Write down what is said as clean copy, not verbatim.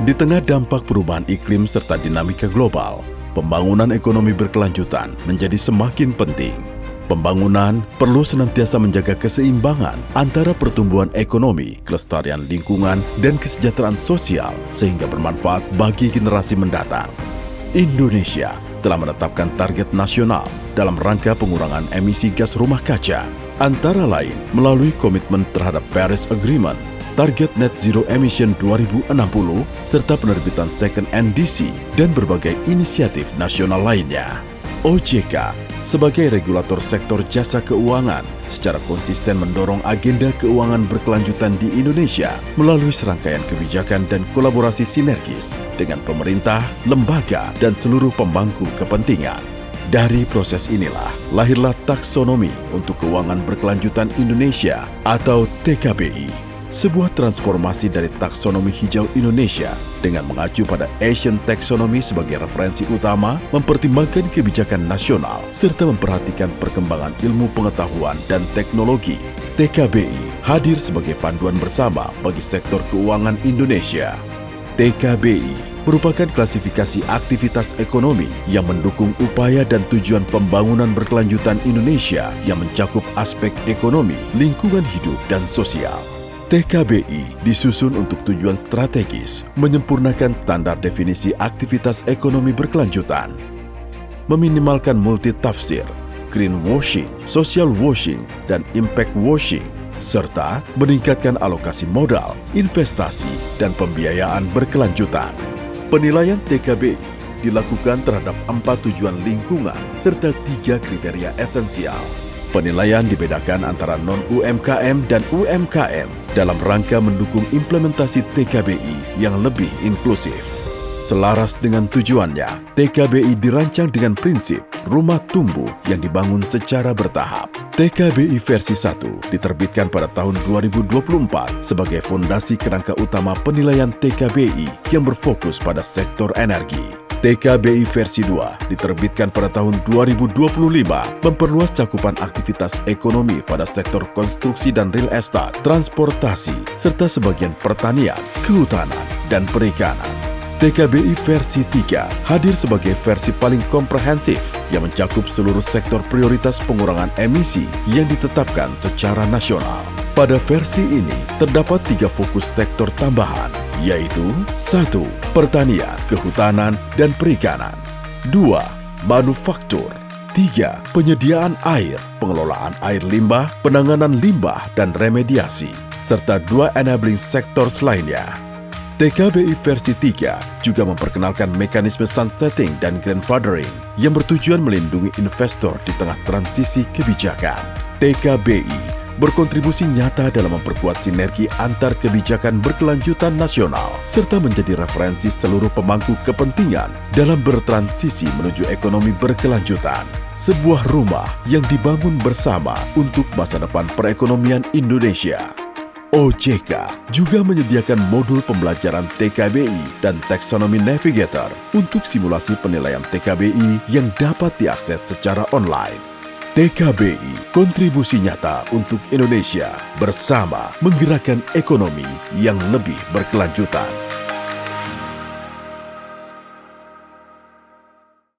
Di tengah dampak perubahan iklim serta dinamika global, pembangunan ekonomi berkelanjutan menjadi semakin penting. Pembangunan perlu senantiasa menjaga keseimbangan antara pertumbuhan ekonomi, kelestarian lingkungan, dan kesejahteraan sosial sehingga bermanfaat bagi generasi mendatang. Indonesia telah menetapkan target nasional dalam rangka pengurangan emisi gas rumah kaca, antara lain melalui komitmen terhadap Paris Agreement, target net zero emission 2060, serta penerbitan second NDC dan berbagai inisiatif nasional lainnya. OJK sebagai regulator sektor jasa keuangan secara konsisten mendorong agenda keuangan berkelanjutan di Indonesia melalui serangkaian kebijakan dan kolaborasi sinergis dengan pemerintah, lembaga, dan seluruh pemangku kepentingan. Dari proses inilah lahirlah taksonomi untuk keuangan berkelanjutan Indonesia atau TKBI. Sebuah transformasi dari taksonomi hijau Indonesia dengan mengacu pada Asian Taxonomy sebagai referensi utama, mempertimbangkan kebijakan nasional, serta memperhatikan perkembangan ilmu pengetahuan dan teknologi. TKBI hadir sebagai panduan bersama bagi sektor keuangan Indonesia. TKBI merupakan klasifikasi aktivitas ekonomi yang mendukung upaya dan tujuan pembangunan berkelanjutan Indonesia yang mencakup aspek ekonomi, lingkungan hidup, dan sosial. TKBI disusun untuk tujuan strategis, menyempurnakan standar definisi aktivitas ekonomi berkelanjutan, meminimalkan multitafsir, greenwashing, social washing, dan impact washing, serta meningkatkan alokasi modal, investasi, dan pembiayaan berkelanjutan. Penilaian TKBI dilakukan terhadap 4 tujuan lingkungan serta 3 kriteria esensial. Penilaian dibedakan antara non-UMKM dan UMKM dalam rangka mendukung implementasi TKBI yang lebih inklusif. Selaras dengan tujuannya, TKBI dirancang dengan prinsip rumah tumbuh yang dibangun secara bertahap. TKBI versi 1 diterbitkan pada tahun 2024 sebagai fondasi kerangka utama penilaian TKBI yang berfokus pada sektor energi. TKBI versi 2 diterbitkan pada tahun 2025 memperluas cakupan aktivitas ekonomi pada sektor konstruksi dan real estate, transportasi, serta sebagian pertanian, kehutanan, dan perikanan. TKBI versi 3 hadir sebagai versi paling komprehensif yang mencakup seluruh sektor prioritas pengurangan emisi yang ditetapkan secara nasional. Pada versi ini terdapat 3 fokus sektor tambahan, yaitu 1. Pertanian, kehutanan, dan perikanan. 2. Manufaktur. 3. Penyediaan air, pengelolaan air limbah, penanganan limbah, dan remediasi, serta 2 enabling sectors lainnya. TKBI versi 3 juga memperkenalkan mekanisme sunsetting dan grandfathering yang bertujuan melindungi investor di tengah transisi kebijakan. TKBI berkontribusi nyata dalam memperkuat sinergi antar kebijakan berkelanjutan nasional serta menjadi referensi seluruh pemangku kepentingan dalam bertransisi menuju ekonomi berkelanjutan. Sebuah rumah yang dibangun bersama untuk masa depan perekonomian Indonesia. OJK juga menyediakan modul pembelajaran TKBI dan Taxonomy Navigator untuk simulasi penilaian TKBI yang dapat diakses secara online. TKBI, kontribusi nyata untuk Indonesia bersama menggerakkan ekonomi yang lebih berkelanjutan.